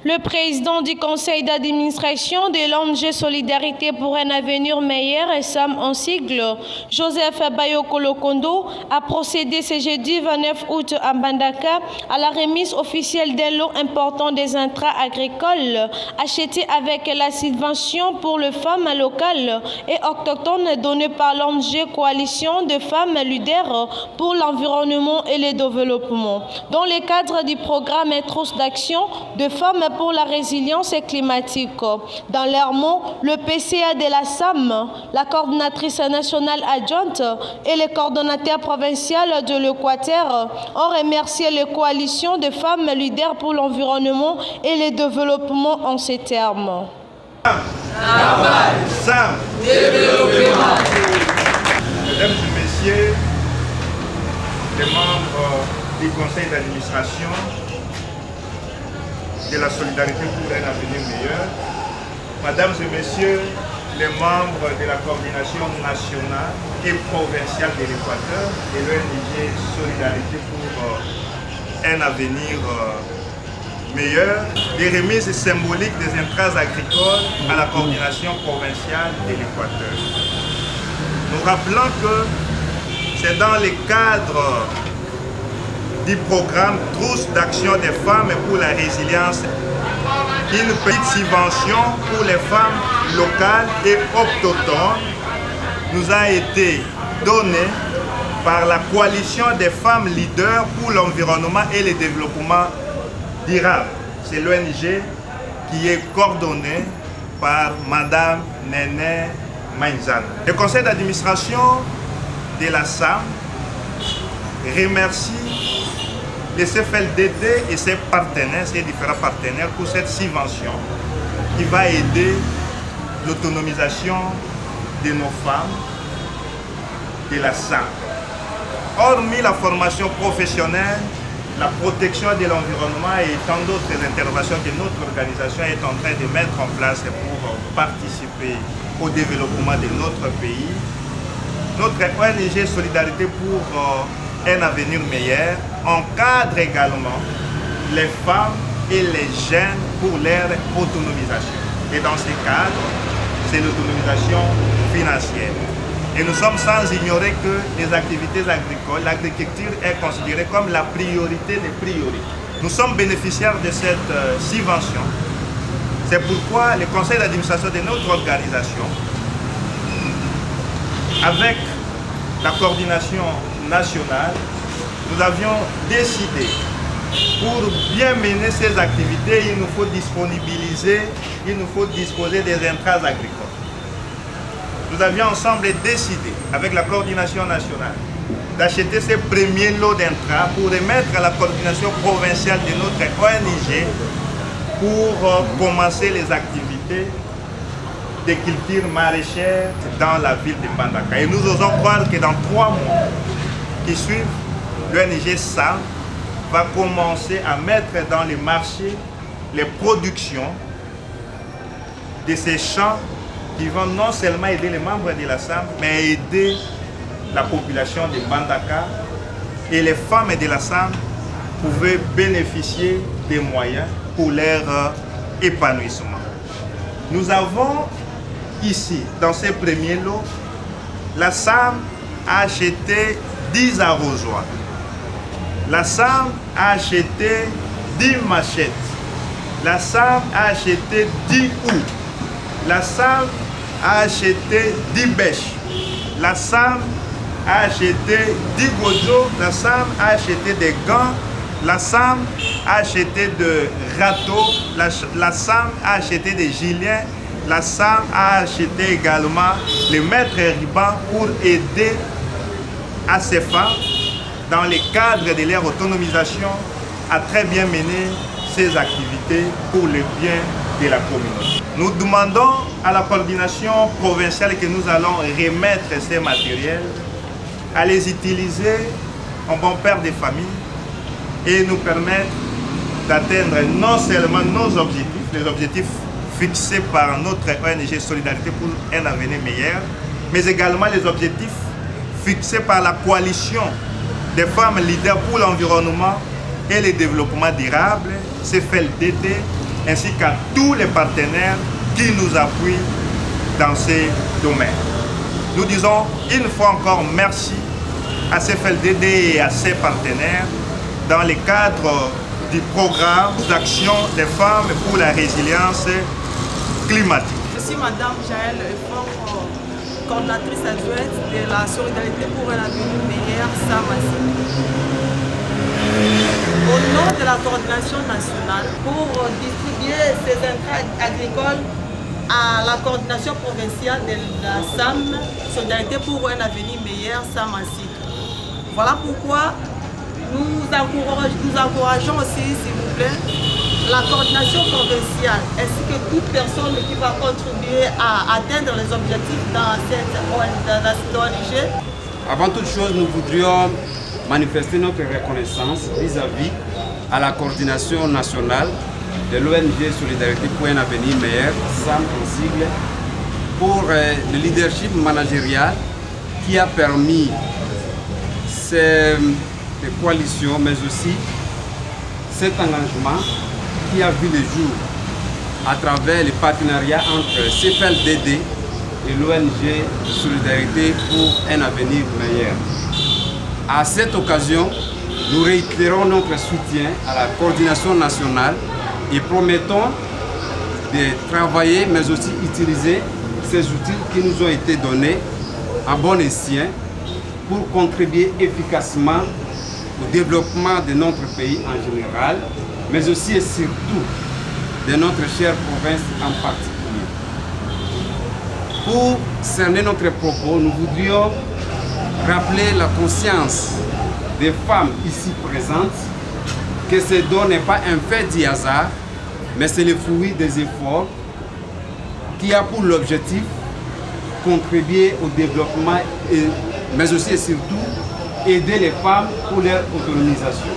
Le président du conseil d'administration de l'ONG Solidarité pour un avenir meilleur, SAM en sigle, Joseph Bayoko Lokondo, a procédé ce jeudi 29 août à Mbandaka à la remise officielle d'un lot important des intrants agricoles achetés avec la subvention pour les femmes locales et autochtones donnée par l'ONG Coalition de femmes leaders pour l'environnement et le développement, dans le cadre du programme Trousse d'action de femmes pour la résilience climatique. Dans leurs mots, le PCA de la SAM, la coordinatrice nationale adjointe et le coordonnateur provincial de l'Équateur ont remercié les coalitions de femmes leaders pour l'environnement et le développement en ces termes. SAM, développement. Mesdames et messieurs, les membres du conseil d'administration de la solidarité pour un avenir meilleur, mesdames et messieurs, les membres de la coordination nationale et provinciale de l'Équateur et l'ONG Solidarité pour un avenir meilleur, des remises symboliques des intrants agricoles à la coordination provinciale de l'Équateur. Nous rappelons que c'est dans le cadre du programme Trousse d'action des femmes pour la résilience, une petite subvention pour les femmes locales et autochtones nous a été donnée par la coalition des femmes leaders pour l'environnement et le développement durable. C'est l'ONG qui est coordonnée par Madame Néné Mainzana. Le conseil d'administration de la SAM remercie les CFLDD et ses partenaires, ses différents partenaires pour cette subvention qui va aider l'autonomisation de nos femmes de la SAM. Hormis la formation professionnelle, la protection de l'environnement et tant d'autres interventions que notre organisation est en train de mettre en place pour participer au développement de notre pays, notre ONG Solidarité pour un avenir meilleur encadre également les femmes et les jeunes pour leur autonomisation. Et dans ce cadre, c'est l'autonomisation financière. Et nous sommes sans ignorer que les activités agricoles, l'agriculture est considérée comme la priorité des priorités. Nous sommes bénéficiaires de cette subvention. C'est pourquoi le conseil d'administration de notre organisation, avec la coordination nationale, nous avions décidé, pour bien mener ces activités, il nous faut disponibiliser, il nous faut disposer des intrants agricoles. Nous avions ensemble décidé, avec la coordination nationale, d'acheter ces premiers lots d'intrants pour remettre à la coordination provinciale de notre ONG pour commencer les activités de culture maraîchère dans la ville de Mbandaka. Et nous osons croire que dans 3 mois qui suivent, l'ONG SAM va commencer à mettre dans les marchés les productions de ces champs qui vont non seulement aider les membres de la SAM, mais aider la population de Mbandaka. Et les femmes de la SAM pouvaient bénéficier des moyens pour leur épanouissement. Nous avons ici, dans ces premiers lots, la SAM a acheté 10 arrosoirs. La SAM a acheté 10 machettes. La SAM a acheté 10 houes. La SAM a acheté 10 bêches. La SAM a acheté 10 gojos. La SAM a acheté des gants. La SAM a acheté des râteaux. La SAM a acheté des gilets. La SAM a acheté également les mètres ribans pour aider à ces femmes, dans le cadre de leur autonomisation, à très bien mener ces activités pour le bien de la communauté. Nous demandons à la coordination provinciale que nous allons remettre ces matériels, à les utiliser en bon père de famille et nous permettre d'atteindre non seulement nos objectifs, les objectifs fixés par notre ONG Solidarité pour un avenir meilleur, mais également les objectifs fixés par la coalition des femmes leaders pour l'environnement et le développement durable, CFLDD, ainsi qu'à tous les partenaires qui nous appuient dans ces domaines. Nous disons une fois encore merci à CFLDD et à ses partenaires dans le cadre du programme d'action des femmes pour la résilience climatique. Je suis Madame Jaël Efort, coordinatrice adjointe de la solidarité pour un avenir meilleur, SAMASI. Au nom de la coordination nationale, pour distribuer ces intrants agricoles à la coordination provinciale de la SAM, Solidarité pour un avenir meilleur, SAMASI. Voilà pourquoi nous encourageons aussi, s'il vous plaît, la coordination provinciale ainsi que toute personne qui va contribuer à atteindre les objectifs dans cette ONG. Avant toute chose, nous voudrions manifester notre reconnaissance vis-à-vis à la coordination nationale de l'ONG Solidarité pour un avenir meilleur, SAM en sigle, pour le leadership managérial qui a permis ces coalitions, mais aussi cet engagement qui a vu le jour à travers les partenariats entre CFLDD et l'ONG Solidarité pour un avenir meilleur. À cette occasion, nous réitérons notre soutien à la coordination nationale et promettons de travailler, mais aussi utiliser ces outils qui nous ont été donnés en bon escient pour contribuer efficacement au développement de notre pays en général, mais aussi et surtout de notre chère province en particulier. Pour cerner notre propos, nous voudrions rappeler la conscience des femmes ici présentes que ce don n'est pas un fait du hasard, mais c'est le fruit des efforts qui a pour l'objectif de contribuer au développement, mais aussi et surtout aider les femmes pour leur autonomisation.